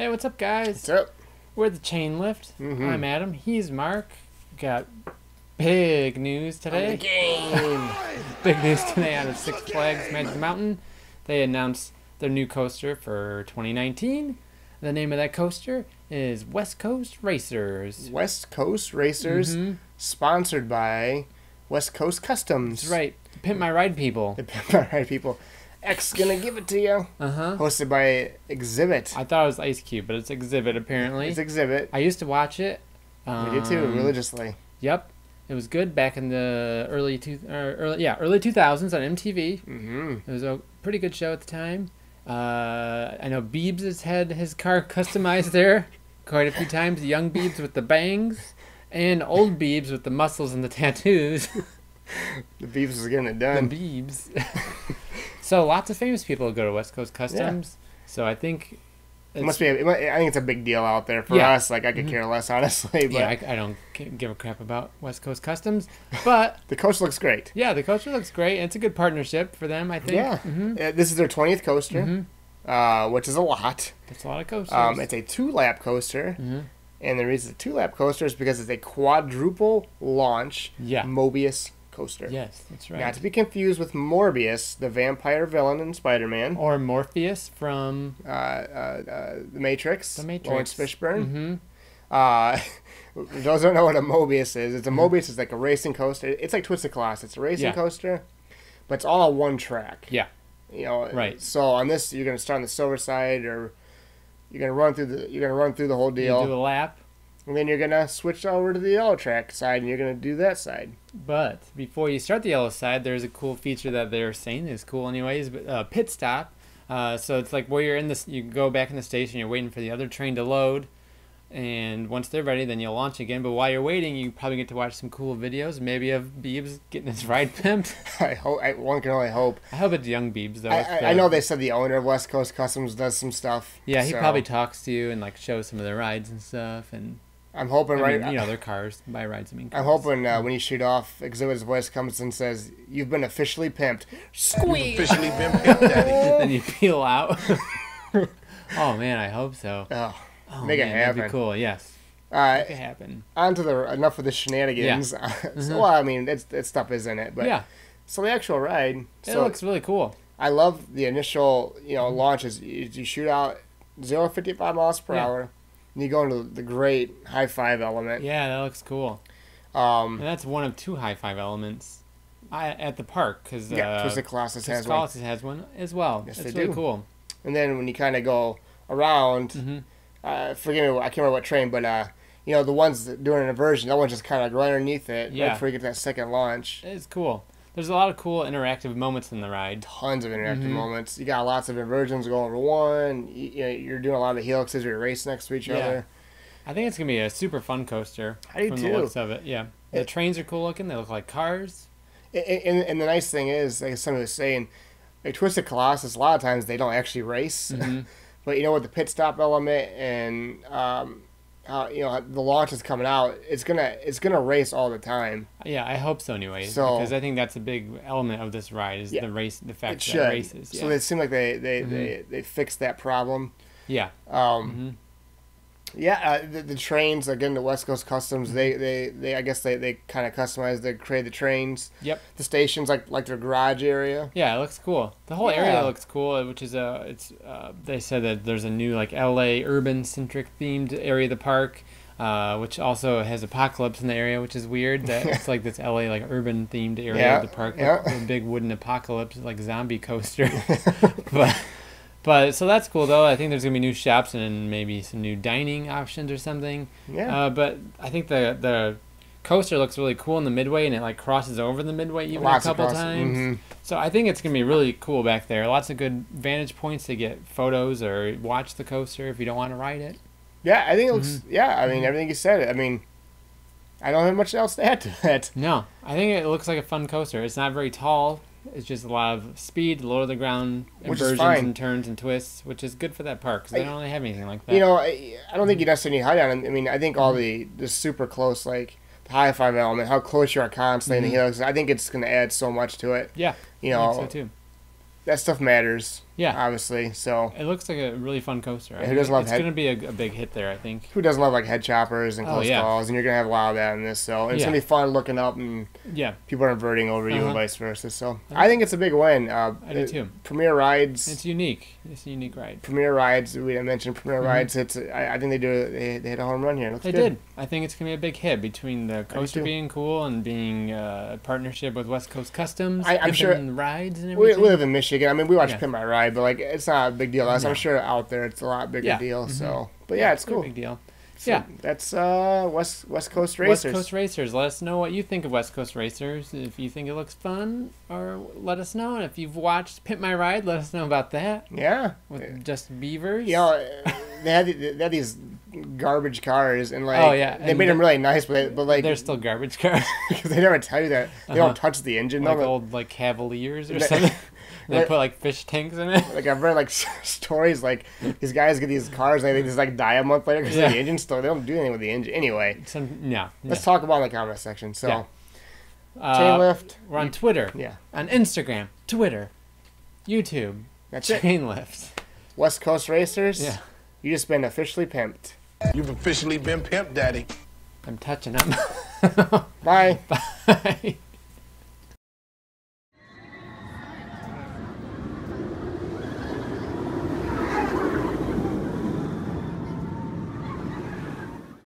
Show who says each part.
Speaker 1: Hey, what's up, guys?
Speaker 2: What's up?
Speaker 1: We're the Chain Lift.
Speaker 2: Mm-hmm.
Speaker 1: I'm Adam. He's Mark. Got big news today.
Speaker 2: Game.
Speaker 1: Big news today out of Six Flags Magic Mountain. They announced their new coaster for 2019. The name of that coaster is West Coast Racers.
Speaker 2: West Coast Racers, sponsored by West Coast Customs.
Speaker 1: That's right. Pimp My Ride people.
Speaker 2: The Pimp My Ride people. X gonna give it to you. Hosted by Xzibit.
Speaker 1: I thought it was Ice Cube, but it's Xzibit apparently.
Speaker 2: It's Xzibit.
Speaker 1: I used to watch it.
Speaker 2: We did too, religiously.
Speaker 1: Yep. It was good back in the early 2000s on MTV. It was a pretty good show at the time. I know Biebs has had his car customized there quite a few times. Young Biebs with the bangs, and old Biebs with the muscles and the tattoos.
Speaker 2: The Biebs is getting it done.
Speaker 1: The Biebs. So lots of famous people go to West Coast Customs. Yeah. So I think
Speaker 2: I think it's a big deal out there for us. Like I could care less, honestly. But
Speaker 1: yeah, I don't give a crap about West Coast Customs, but
Speaker 2: the coaster looks great.
Speaker 1: Yeah, the coaster looks great. It's a good partnership for them, I think.
Speaker 2: Yeah, this is their 20th coaster, which is a lot.
Speaker 1: That's a lot of coasters.
Speaker 2: It's a 2-lap coaster, and the reason it's a 2-lap coaster is because it's a quadruple launch Mobius coaster.
Speaker 1: Yes, that's right.
Speaker 2: Not to be confused with Morbius, the vampire villain in Spider-Man.
Speaker 1: Or Morpheus from
Speaker 2: The Matrix.
Speaker 1: The Matrix.
Speaker 2: Lawrence Fishburne. Those don't know what a Mobius is. It's a Mobius is like a racing coaster. It's like Twisted Class. It's a racing coaster, but it's all on one track.
Speaker 1: Yeah.
Speaker 2: You know.
Speaker 1: Right.
Speaker 2: So on this, you're gonna start on the silver side, or you're gonna run through the whole deal.
Speaker 1: You do a lap.
Speaker 2: And then you're going to switch over to the yellow track side, and you're going to do that side.
Speaker 1: But before you start the yellow side, there's a cool feature that they're saying is cool anyways, but pit stop. So it's like where you're in this, you go back in the station, you're waiting for the other train to load, and once they're ready, then you'll launch again. But while you're waiting, you probably get to watch some cool videos, maybe of Biebs getting his ride pimped.
Speaker 2: One can only hope.
Speaker 1: I hope it's young Biebs, though.
Speaker 2: I know they said the owner of West Coast Customs does some stuff.
Speaker 1: Yeah, he probably talks to you and like shows some of their rides and stuff, and
Speaker 2: I'm hoping,
Speaker 1: their cars. By rides, I mean cars.
Speaker 2: I'm hoping when you shoot off, Xzibit's voice comes and says, "You've been officially pimped." Squeeze!
Speaker 3: You've officially been pimped, Daddy.
Speaker 1: Then you peel out. Oh, man, I hope so.
Speaker 2: Make it happen.
Speaker 1: That'd be cool, yes. Make it happen.
Speaker 2: On to enough of the shenanigans. Yeah. Well, I mean, that stuff is in it. But yeah. So the actual ride.
Speaker 1: It looks really cool.
Speaker 2: I love the initial, launches. You shoot out 0 to 55 miles per hour. And you go into the great high five element.
Speaker 1: Yeah, that looks cool. And that's one of 2 high five elements at the park. Cause,
Speaker 2: Twisted Colossus has
Speaker 1: one as well.
Speaker 2: Yes,
Speaker 1: it's
Speaker 2: they
Speaker 1: really
Speaker 2: do.
Speaker 1: Cool.
Speaker 2: And then when you kind of go around, forgive me, I can't remember what train, but the ones that doing an inversion, that one's just kind of right underneath it right before you get to that second launch.
Speaker 1: It's cool. There's a lot of cool interactive moments in the ride.
Speaker 2: Tons of interactive moments. You got lots of inversions going over one. You're doing a lot of helixes where you're racing next to each other.
Speaker 1: I think it's going to be a super fun coaster.
Speaker 2: I do
Speaker 1: from
Speaker 2: too.
Speaker 1: The looks of it, yeah. The trains are cool looking. They look like cars.
Speaker 2: And the nice thing is, like somebody was saying, like Twisted Colossus, a lot of times they don't actually race. But with the pit stop element and the launch is coming out, it's gonna race all the time.
Speaker 1: Yeah, I hope so anyway. Because I think that's a big element of this ride is the race, the fact that it races. Yeah.
Speaker 2: So it seemed like they fixed that problem.
Speaker 1: Yeah.
Speaker 2: The trains again, the West Coast Customs, they I guess they kind of customized, they created the trains.
Speaker 1: Yep.
Speaker 2: The stations like their garage area.
Speaker 1: Yeah, it looks cool. The whole area looks cool, which is they said that there's a new like LA urban centric themed area of the park, which also has Apocalypse in the area, which is weird. That it's like this LA like urban themed area of the park, with a big wooden apocalypse like zombie coaster. But so that's cool though. I think there's gonna be new shops and maybe some new dining options or something.
Speaker 2: Yeah.
Speaker 1: But I think the coaster looks really cool in the midway, and it like crosses over the midway even a couple times. So I think it's gonna be really cool back there. Lots of good vantage points to get photos or watch the coaster if you don't want to ride it.
Speaker 2: Yeah, I think it looks. Yeah, I mean everything you said. I mean, I don't have much else to add to that.
Speaker 1: No, I think it looks like a fun coaster. It's not very tall. It's just a lot of speed, low to the ground inversions and turns and twists, which is good for that park because they don't really have anything like that.
Speaker 2: I don't think you necessarily need height on it. I mean, I think all the super close, like the high five element, how close you are constantly, I think it's going to add so much to it.
Speaker 1: Yeah, I think so too.
Speaker 2: That stuff matters.
Speaker 1: Yeah.
Speaker 2: Obviously, so
Speaker 1: It looks like a really fun coaster.
Speaker 2: who doesn't love
Speaker 1: it's going to be a big hit there, I think.
Speaker 2: who doesn't love like head choppers and close calls, and you're gonna have a lot of that in this. So it's gonna be fun looking up and people are inverting over you and vice versa. So I think it's a big win.
Speaker 1: I do too.
Speaker 2: Premier Rides.
Speaker 1: It's unique. It's a unique ride.
Speaker 2: Premier Rides. We mentioned Premier Rides. It's. I think they hit a home run here. It looks
Speaker 1: they
Speaker 2: good.
Speaker 1: did. I think it's gonna be a big hit between the coaster being cool and being a partnership with West Coast Customs.
Speaker 2: I'm sure
Speaker 1: rides and
Speaker 2: we
Speaker 1: everything.
Speaker 2: live in Michigan. I mean, we watch Pimp My Ride, but like it's not a big deal. I'm sure out there it's a lot bigger deal. So, but it's cool.
Speaker 1: Big deal.
Speaker 2: So that's West Coast Racers.
Speaker 1: West Coast Racers. Let us know what you think of West Coast Racers. If you think it looks fun, or let us know. And if you've watched Pimp My Ride, let us know about that.
Speaker 2: Yeah.
Speaker 1: With just beavers.
Speaker 2: You know, they had these garbage cars, and like they made them really nice, but like
Speaker 1: they're still garbage cars
Speaker 2: because they never tell you that they don't touch the engine.
Speaker 1: Like old like Cavaliers or something. They put like fish tanks in it.
Speaker 2: Like I've read like stories like these guys get these cars and they just like die a month later because the engine's still. They don't do anything with the engine anyway. Let's talk about it in the comment section. So chain lift.
Speaker 1: We're on Twitter.
Speaker 2: Yeah.
Speaker 1: On Instagram, Twitter, YouTube.
Speaker 2: That's
Speaker 1: chain lift.
Speaker 2: West Coast Racers.
Speaker 1: Yeah.
Speaker 2: You just been officially pimped.
Speaker 3: You've officially been pimped, Daddy.
Speaker 1: I'm touching up.
Speaker 2: Bye.
Speaker 1: Bye.